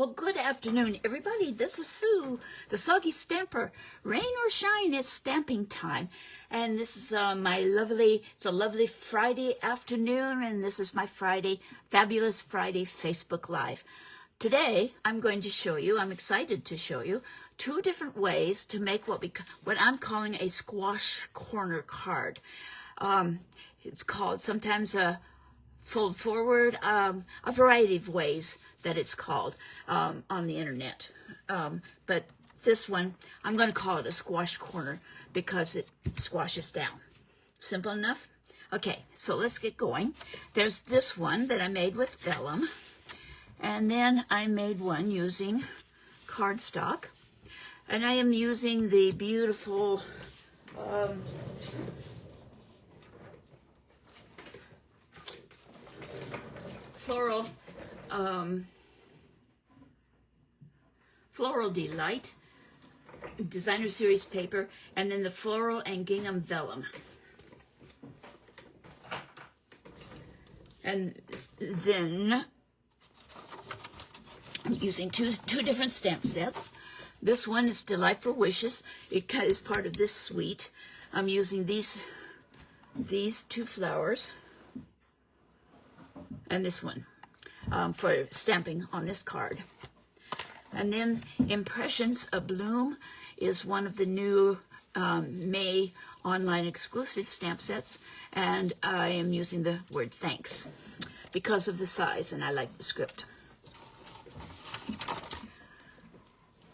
Well, good afternoon, everybody. This is Sue, the Soggy Stamper. Rain or shine, it's stamping time. And this is it's a lovely Friday afternoon, and this is my Fabulous Friday Facebook Live. Today, I'm excited to show you, two different ways to make what I'm calling a squash corner card. It's called sometimes a fold forward, a variety of ways that it's called on the internet. But this one, I'm going to call it a squash corner because it squashes down. Simple enough? Okay, so let's get going. There's this one that I made with vellum. And then I made one using cardstock. And I am using the beautiful Floral Delight Designer Series paper, and then the Floral and Gingham Vellum. And then I'm using two different stamp sets. This one is Delightful Wishes. It is part of this suite. I'm using these two flowers and this one for stamping on this card. And then Impressions of Bloom is one of the new May online exclusive stamp sets, and I am using the word thanks because of the size, and I like the script.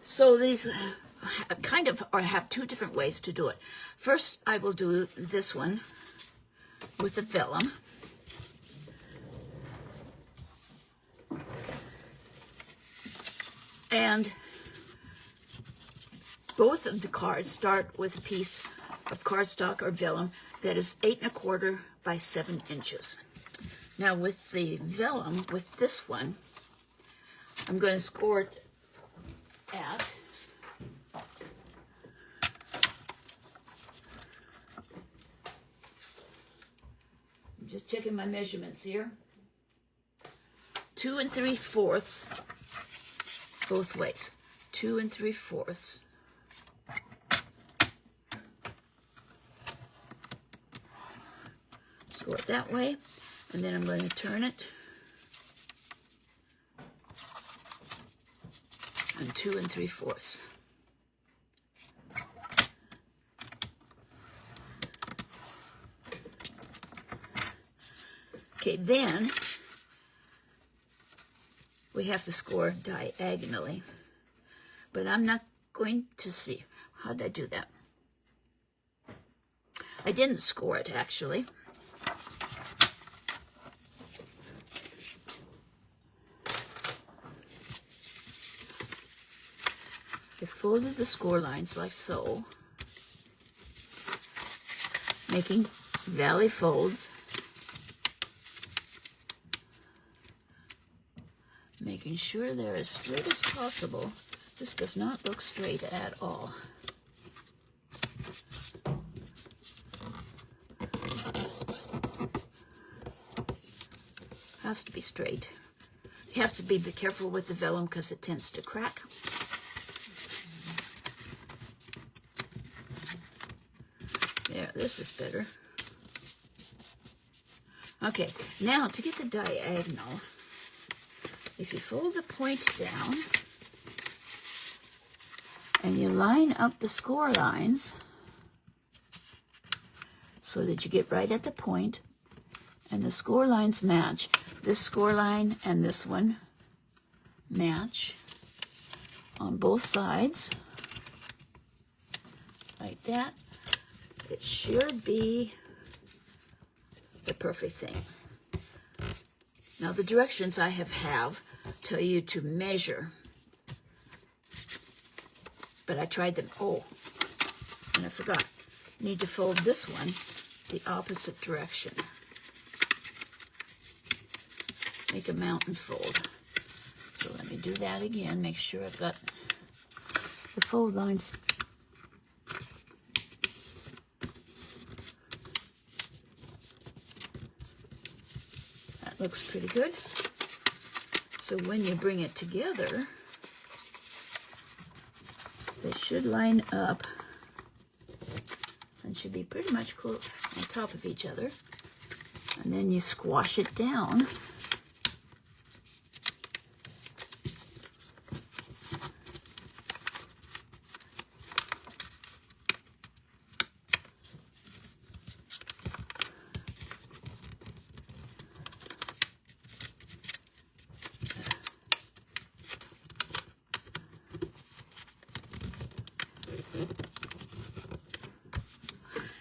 So these have two different ways to do it. First, I will do this one with the vellum. And both of the cards start with a piece of cardstock or vellum that is 8 1/4 by 7 inches. Now with the vellum, with this one, I'm going to score it at I'm just checking my measurements here. 2 3/4 both ways. 2 3/4. Score it that way, and then I'm going to turn it on 2 3/4. Okay, then we have to score diagonally, but I'm not going to see. How did I do that? I didn't score it, actually. I folded the score lines like so, making valley folds, making sure they're as straight as possible. This does not look straight at all. Has to be straight. You have to be careful with the vellum because it tends to crack. There, this is better. Okay, now to get the diagonal, if you fold the point down and you line up the score lines so that you get right at the point and the score lines match, this score line and this one match on both sides, like that, it should be the perfect thing. Now the directions I have tell you to measure, but I tried them. Oh, and I forgot. Need to fold this one the opposite direction. Make a mountain fold. So let me do that again. Make sure I've got the fold lines. That looks pretty good. So when you bring it together, they should line up and should be pretty much close on top of each other. And then you squash it down.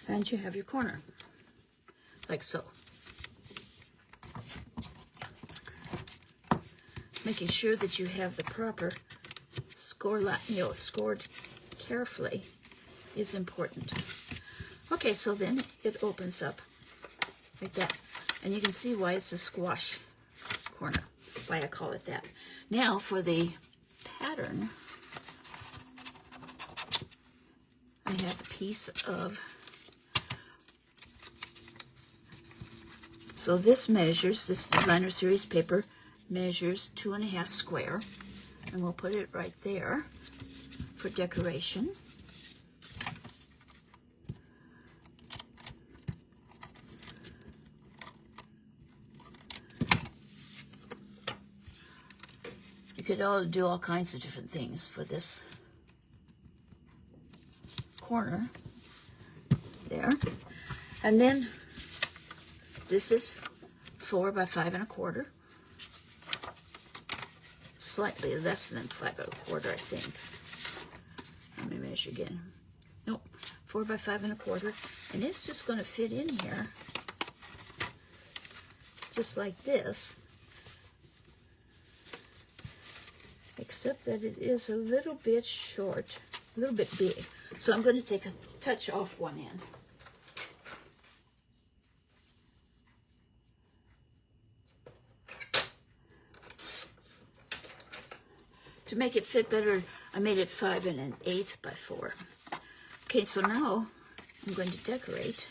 And you have your corner, like so. Making sure that you have the proper scored carefully is important. Okay, so then it opens up like that. And you can see why it's a squash corner, why I call it that. Now for the pattern, I have a piece of, so this measures, this designer series paper measures 2.5 square, and we'll put it right there for decoration. You could do all kinds of different things for this corner there. And then this is 4 by 5 1/4. Slightly less than 5 1/4, I think. Let me measure again. Nope, 4 by 5 1/4. And it's just going to fit in here just like this, except that it is a little bit short, a little bit big. So I'm going to take a touch off one end. To make it fit better, I made it 5 1/8 by 4. Okay, so now I'm going to decorate.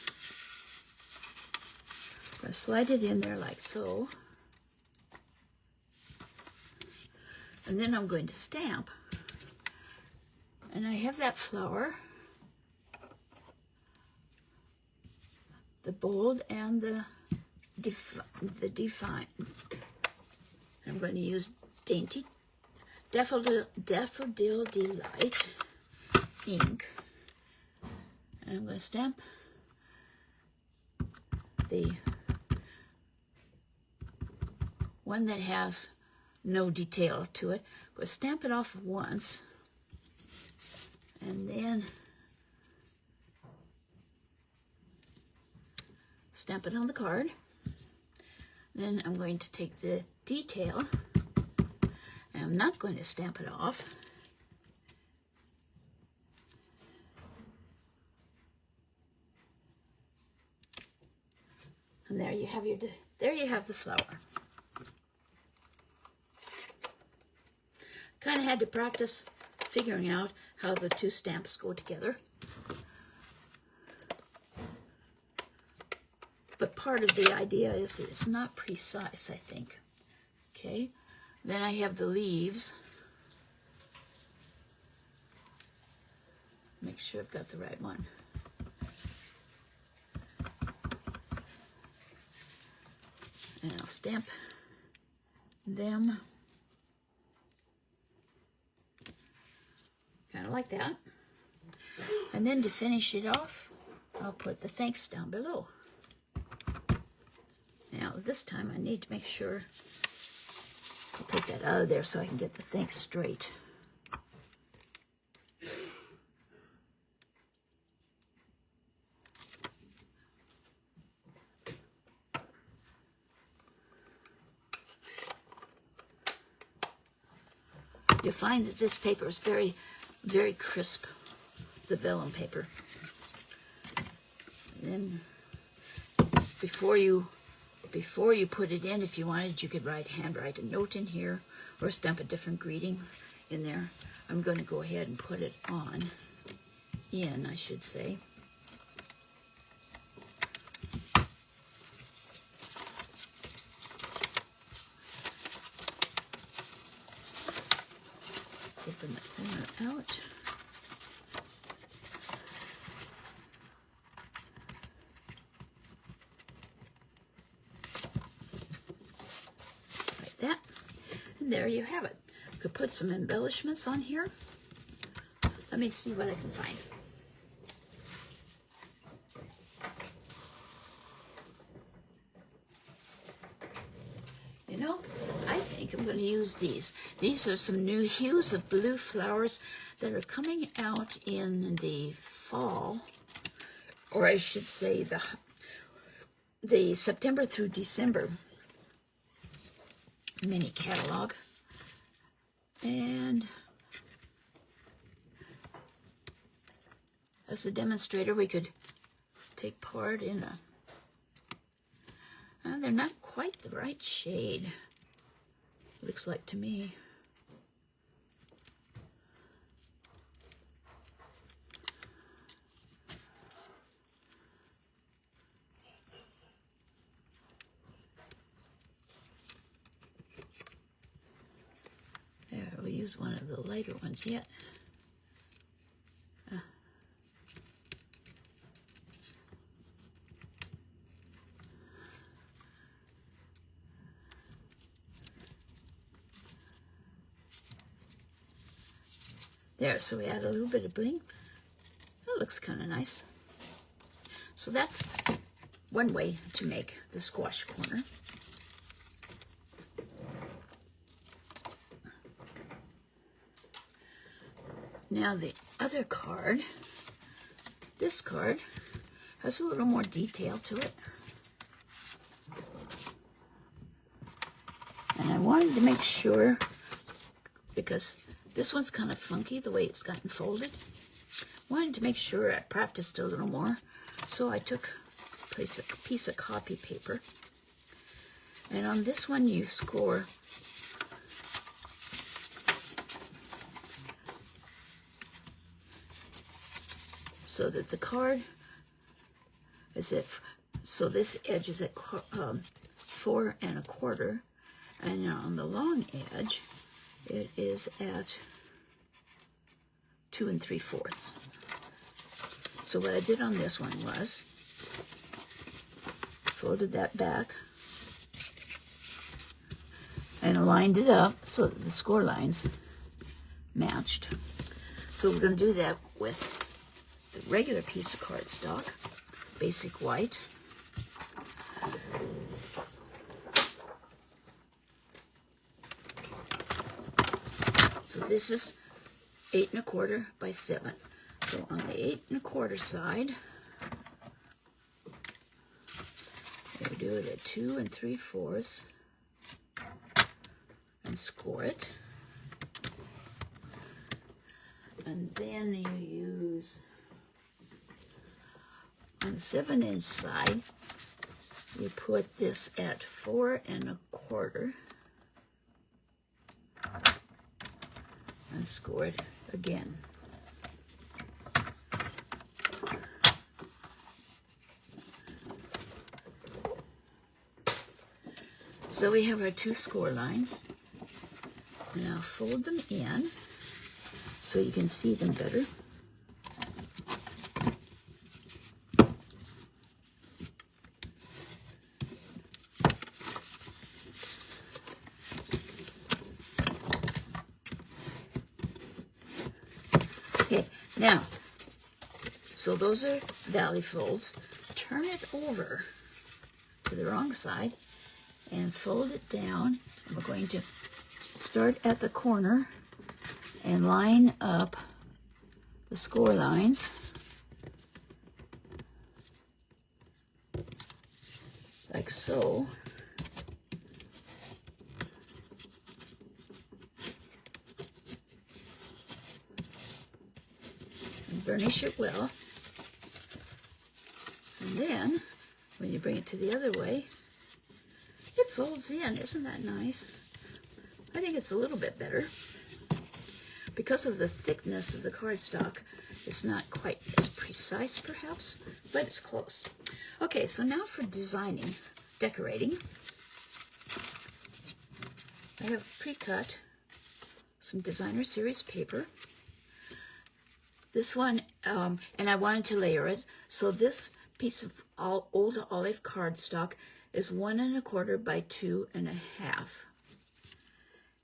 I'm going to slide it in there like so. And then I'm going to stamp. And I have that flower, the bold and the define. I'm going to use Dainty Daffodil Delight ink. And I'm going to stamp the one that has no detail to it. I'm going to stamp it off once, and then stamp it on the card. Then I'm going to take the detail, and I'm not going to stamp it off. And there you have the flower. Kind of had to practice figuring out how the two stamps go together. But part of the idea is that it's not precise, I think. Okay, then I have the leaves. Make sure I've got the right one. And I'll stamp them kind of like that. And then to finish it off, I'll put the thanks down below. Now this time I need to make sure I'll take that out of there so I can get the thanks straight. You'll find that this paper is very, very crisp, the vellum paper. And then before you put it in, if you wanted, you could handwrite a note in here or stamp a different greeting in there. I'm going to go ahead and put it in, I should say. Open the corner out. Like that. And there you have it. You could put some embellishments on here. Let me see what I can find. You know, I think I'm going to use these. These are some new hues of blue flowers that are coming out in the fall, or I should say the September through December mini catalog. And as a demonstrator, we could take part in a... they're not quite the right shade, looks like to me. There, we'll use one of the lighter ones yet. There, so we add a little bit of bling. That looks kind of nice. So that's one way to make the squash corner. Now the other card, this card, has a little more detail to it. And I wanted to make sure, because this one's kind of funky the way it's gotten folded. Wanted to make sure I practiced a little more. So I took a piece of copy paper. And on this one you score so that the card is so this edge is at 4 1/4, and on the long edge it is at 2 3/4. So what I did on this one was folded that back and aligned it up so that the score lines matched. So we're going to do that with the regular piece of cardstock, basic white. So this is 8 1/4 by 7. So on the 8 1/4 side, we do it at 2 3/4 and score it. And then you use, on the 7-inch side, you put this at 4 1/4 and score it again. So we have our 2 score lines. Now fold them in so you can see them better. Okay, now, so those are valley folds. Turn it over to the wrong side and fold it down. And we're going to start at the corner and line up the score lines like so. And burnish it well. And then, when you bring it to the other way, it folds in. Isn't that nice? I think it's a little bit better. Because of the thickness of the cardstock, it's not quite as precise, perhaps, but it's close. Okay, so now for designing, decorating. I have pre-cut some designer series paper. This one, and I wanted to layer it, so this piece of old olive cardstock is 1 1/4 by 2 1/2.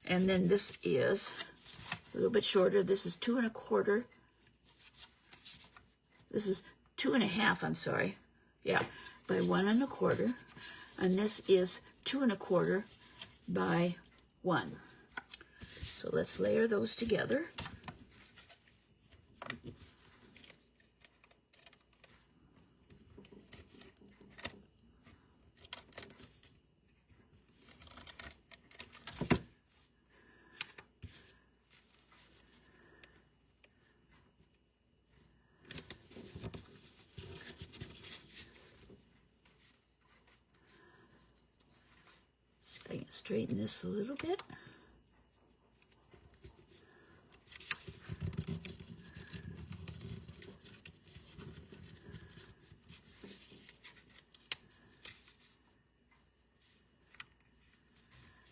And then this is a little bit shorter. This is 2 1/4. This is 2 1/2, I'm sorry. Yeah, by 1 1/4. And this is 2 1/4 by 1. So let's layer those together. See if I can straighten this a little bit.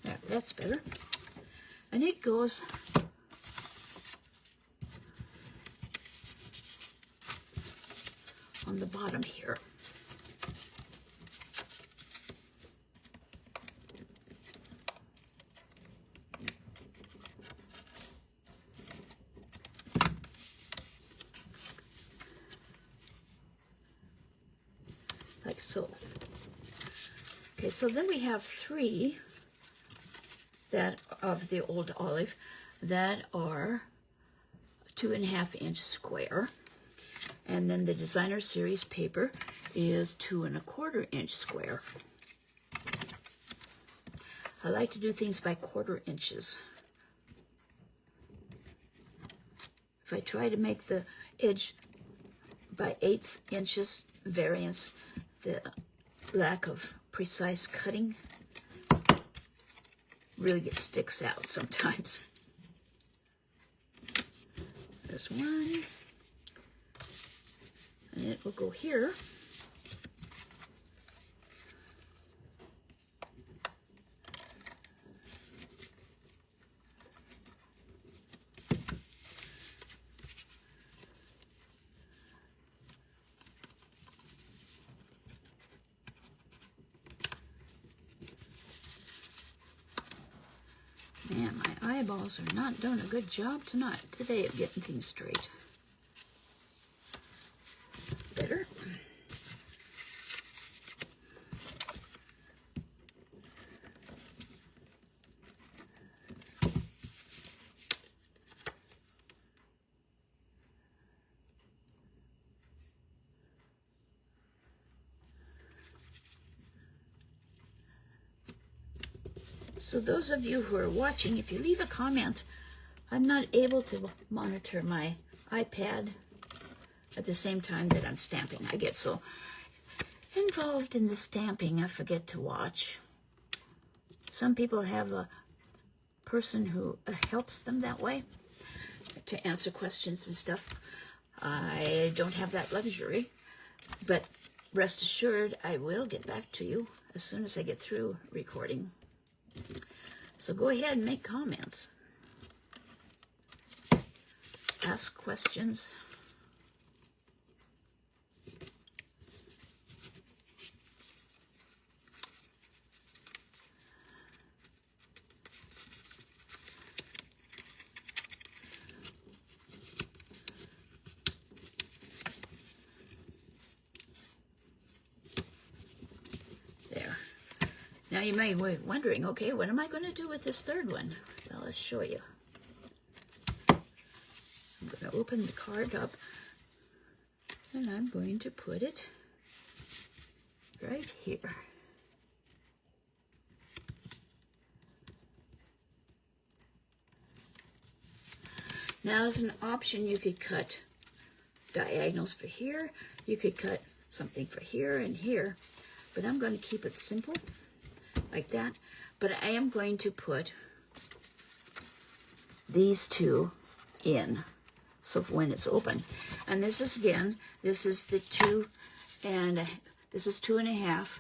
There, that's better. And it goes on the bottom here. Like so. Okay, so then we have 3 that of the old olive that are 2 1/2 inch square. And then the designer series paper is 2 1/4 inch square. I like to do things by 1/4 inches. If I try to make the edge by 1/8 inches variance, the lack of precise cutting really sticks out sometimes. There's one, and it will go here. Man, my eyeballs are not doing a good job today of getting things straight. Better. So those of you who are watching, if you leave a comment, I'm not able to monitor my iPad at the same time that I'm stamping. I get so involved in the stamping, I forget to watch. Some people have a person who helps them that way to answer questions and stuff. I don't have that luxury, but rest assured I will get back to you as soon as I get through recording. So go ahead and make comments. Ask questions. Now you may be wondering, okay, what am I going to do with this third one? Well, let's show you. I'm going to open the card up, and I'm going to put it right here. Now, as an option, you could cut diagonals for here. You could cut something for here and here, but I'm going to keep it simple. Like that, but I am going to put these 2 in, so when it's open. And this is, again, this is the 2, and this is 2 1/2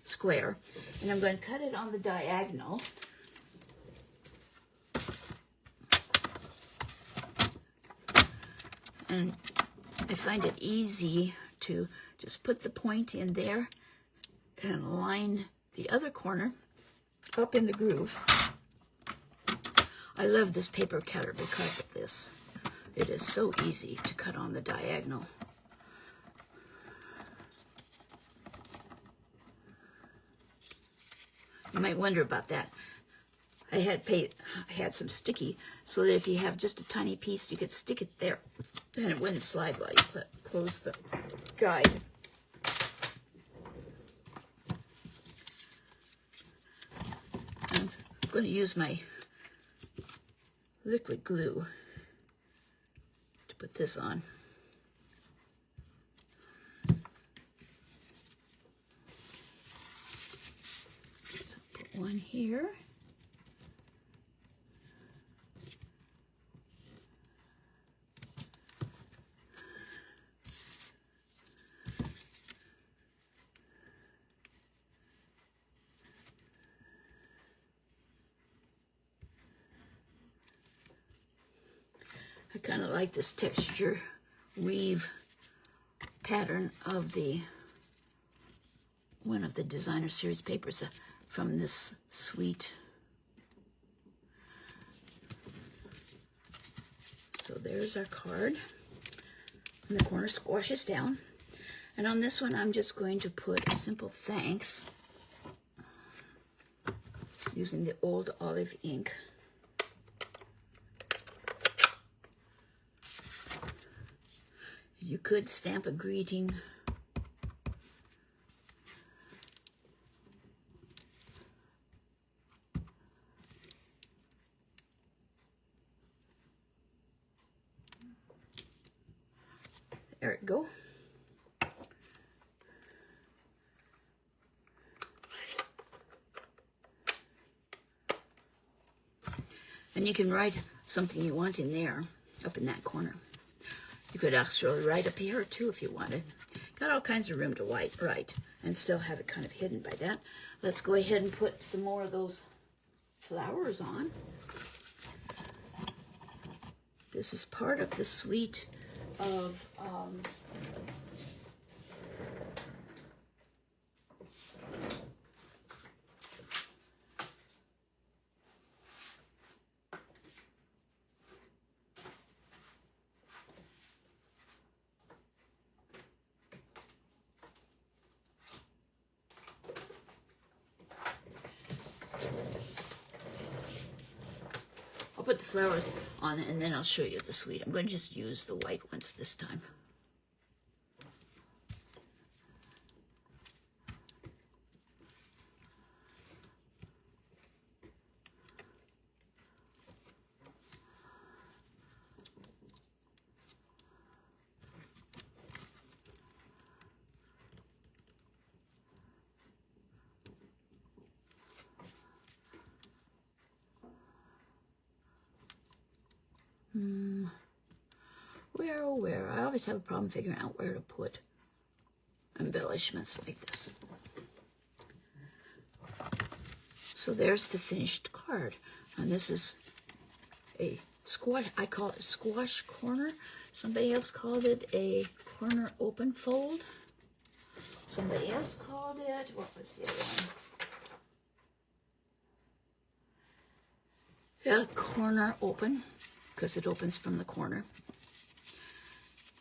square, and I'm going to cut it on the diagonal. And I find it easy to just put the point in there and line the other corner up in the groove. I love this paper cutter because of this. It is so easy to cut on the diagonal. You might wonder about that. I had some sticky so that if you have just a tiny piece, you could stick it there and it wouldn't slide while you close the guide. I'm going to use my liquid glue to put this on. So put one here. I kind of like this texture weave pattern of one of the designer series papers from this suite. So there's our card. And the corner squashes down. And on this one, I'm just going to put a simple thanks using the old olive ink. You could stamp a greeting. There it go. And you can write something you want in there, up in that corner. You could actually write up here too if you wanted. Got all kinds of room to write and still have it kind of hidden by that. Let's go ahead and put some more of those flowers on. This is part of the suite of put the flowers on and then I'll show you the suite. I'm going to just use the white ones this time. Where? I always have a problem figuring out where to put embellishments like this. So there's the finished card. And this is a squash, I call it a squash corner. Somebody else called it a corner open fold. Somebody else called it, what was the other one? Yeah, corner open, because it opens from the corner.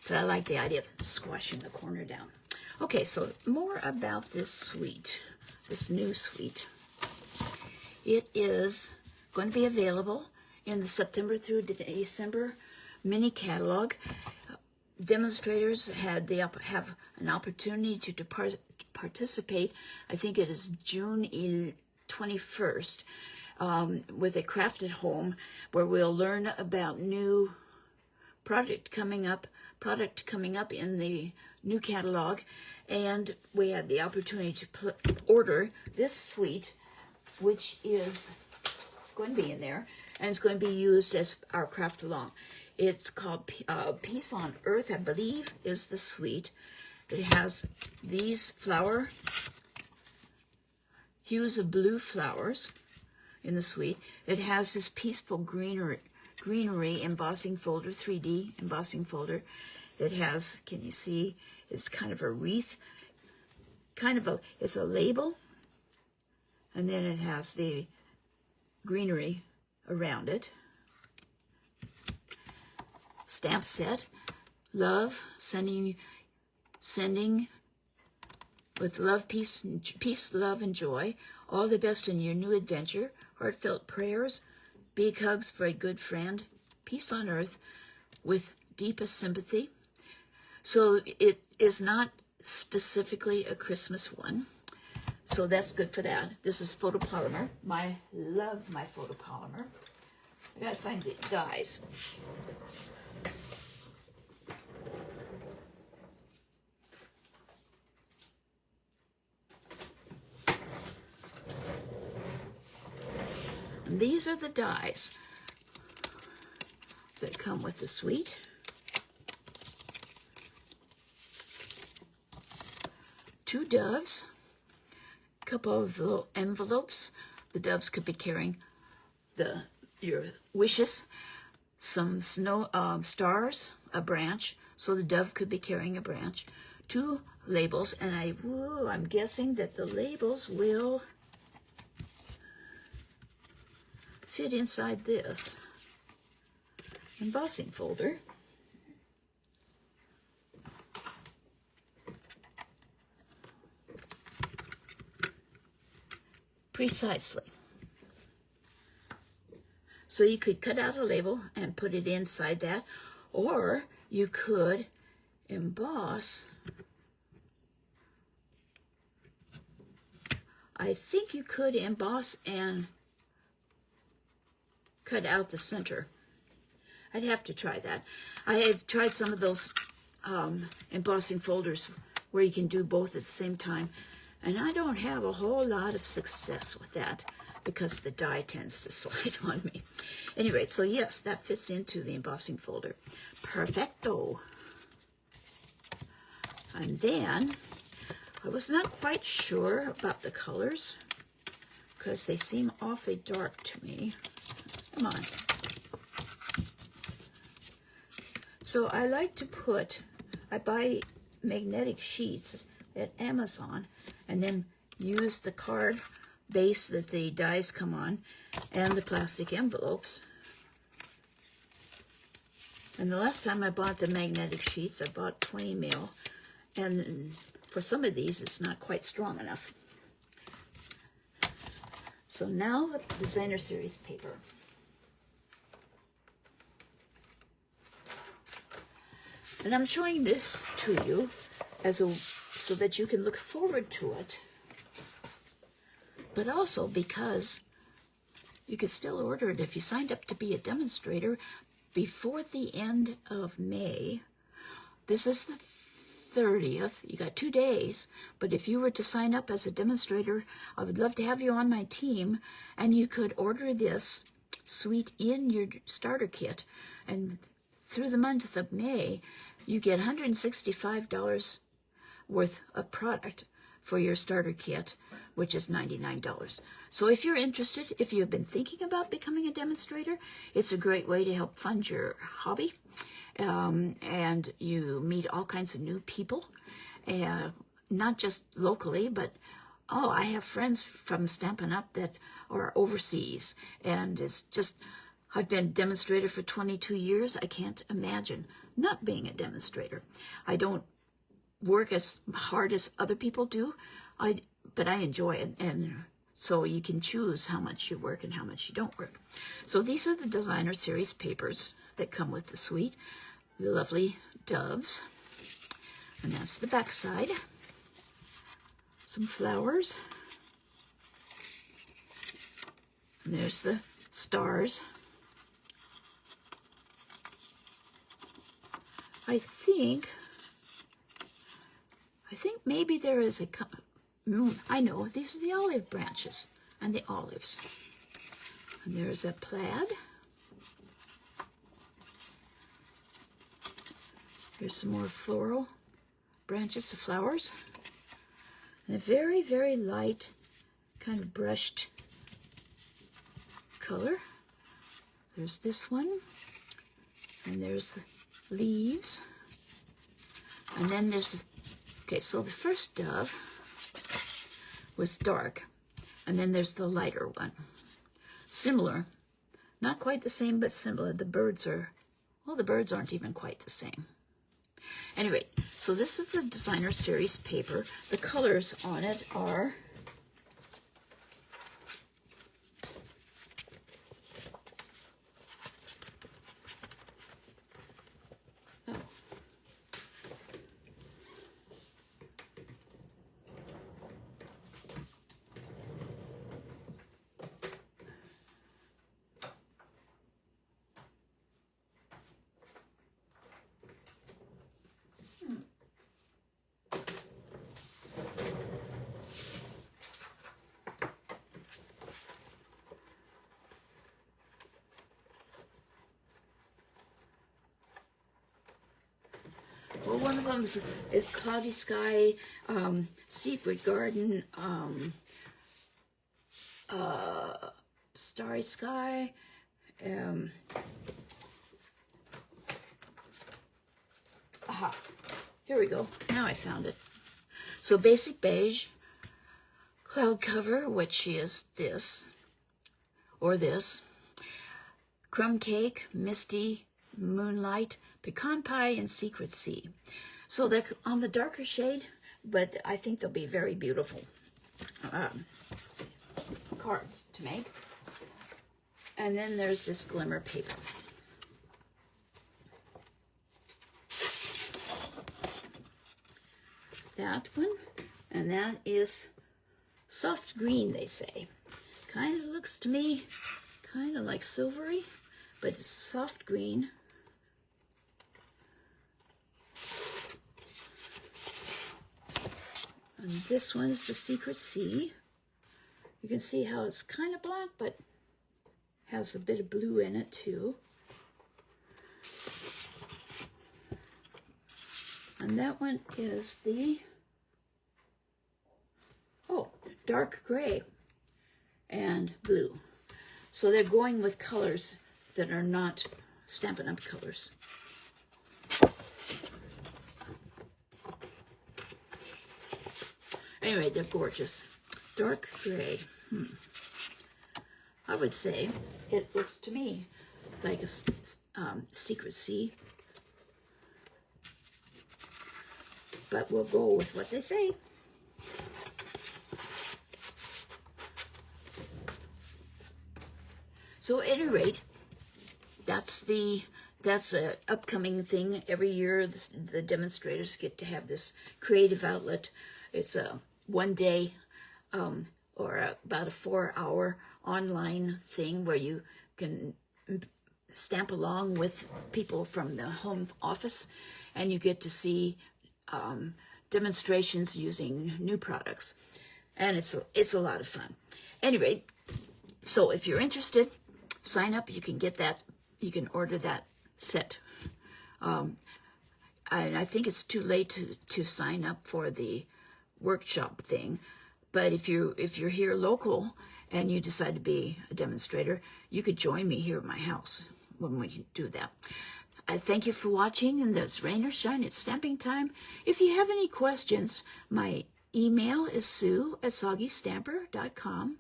But I like the idea of squashing the corner down. Okay, so more about this suite, this new suite. It is going to be available in the September through December mini catalog. Demonstrators have an opportunity to participate. I think it is June 21st with a craft at home where we'll learn about new product coming up in the new catalog, and we had the opportunity to order this suite, which is going to be in there, and it's going to be used as our craft along. It's called Peace on Earth, I believe, is the suite. It has these hues of blue flowers in the suite. It has this peaceful greenery greenery embossing folder, 3D embossing folder that has, can you see, it's kind of a wreath, it's a label, and then it has the greenery around it. Stamp set, love, sending with love, peace, love, and joy. All the best in your new adventure. Heartfelt prayers, big hugs for a good friend. Peace on earth with deepest sympathy. So it is not specifically a Christmas one. So that's good for that. This is photopolymer. Love my photopolymer. I gotta find the dies. And these are the dies that come with the suite. Two doves, a couple of little envelopes. The doves could be carrying your wishes, some snow stars, a branch. So the dove could be carrying a branch. Two labels, and I'm guessing that the labels will fit inside this embossing folder. Precisely. So you could cut out a label and put it inside that, or you could emboss. I think you could emboss and cut out the center. I'd have to try that. I have tried some of those embossing folders where you can do both at the same time, and I don't have a whole lot of success with that because the die tends to slide on me. Anyway, so yes, that fits into the embossing folder. Perfecto. And then I was not quite sure about the colors because they seem awfully dark to me. Come on. So I like to I buy magnetic sheets at Amazon and then use the card base that the dies come on and the plastic envelopes. And the last time I bought the magnetic sheets, I bought 20 mil, and for some of these, it's not quite strong enough. So now the designer series paper. And I'm showing this to you so that you can look forward to it, but also because you can still order it if you signed up to be a demonstrator before the end of May. This is the 30th. You got 2 days, but if you were to sign up as a demonstrator, I would love to have you on my team, and you could order this suite in your starter kit, and through the month of May, you get $165 worth of product for your starter kit, which is $99. So if you're interested, if you've been thinking about becoming a demonstrator, it's a great way to help fund your hobby. And you meet all kinds of new people, not just locally, but I have friends from Stampin' Up! That are overseas, and it's just, I've been a demonstrator for 22 years. I can't imagine not being a demonstrator. I don't work as hard as other people do, but I enjoy it, and so you can choose how much you work and how much you don't work. So these are the designer series papers that come with the suite. The lovely doves, and that's the back side. Some flowers, and there's the stars. I think maybe there is I know, these are the olive branches and the olives. And there's a plaid. Here's some more floral branches of flowers. And a very, very light, kind of brushed color. There's this one, and there's the leaves, and then there's, okay, so the first dove was dark, and then there's the lighter one. Similar, not quite the same, but similar. The birds are, well, the birds aren't even quite the same. Anyway, so this is the designer series paper. The colors on it are well, one of them is Cloudy Sky, Secret Garden, Starry Sky, aha, here we go. Now I found it. So basic beige, cloud cover, which is this, or this, crumb cake, misty, moonlight, pecan pie, and secret sea. So they're on the darker shade, but I think they'll be very beautiful cards to make. And then there's this glimmer paper. That one, and that is soft green, they say. Kind of looks to me kind of like silvery, but it's soft green. And this one is the Secret Sea. You can see how it's kind of black, but has a bit of blue in it too. And that one is the, oh, dark gray and blue. So they're going with colors that are not Stampin' Up! Colors. Anyway, they're gorgeous. Dark gray. I would say it looks to me like a Secret Sea. But we'll go with what they say. So at any rate, that's an upcoming thing. Every year the demonstrators get to have this creative outlet. It's a one-day or about a 4-hour online thing where you can stamp along with people from the home office, and you get to see demonstrations using new products, and it's a lot of fun. Anyway, so if you're interested, sign up. You can get that. You can order that set. And I think it's too late to sign up for the workshop thing, but if you're here local and you decide to be a demonstrator, you could join me here at my house when we do that. I thank you for watching, and there's rain or shine, it's stamping time. If you have any questions, my email is sue@soggystamper.com.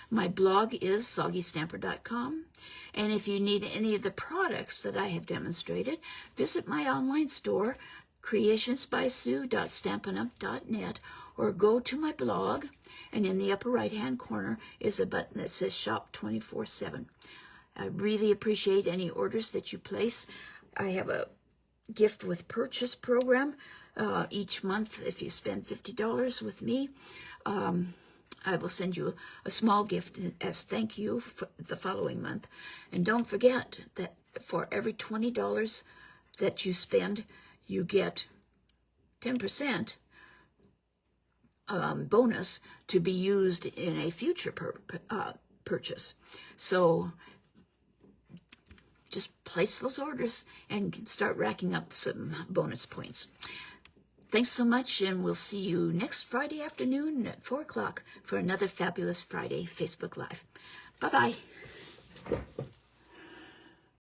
My blog is soggystamper.com. And if you need any of the products that I have demonstrated, visit my online store, creationsbysue.stampinup.net, or go to my blog, and in the upper right-hand corner is a button that says Shop 24/7. I really appreciate any orders that you place. I have a gift with purchase program each month. If you spend $50 with me, I will send you a small gift as thank you for the following month. And don't forget that for every $20 that you spend, you get 10% bonus to be used in a future purchase. So just place those orders and start racking up some bonus points. Thanks so much, and we'll see you next Friday afternoon at 4 o'clock for another Fabulous Friday Facebook Live. Bye-bye.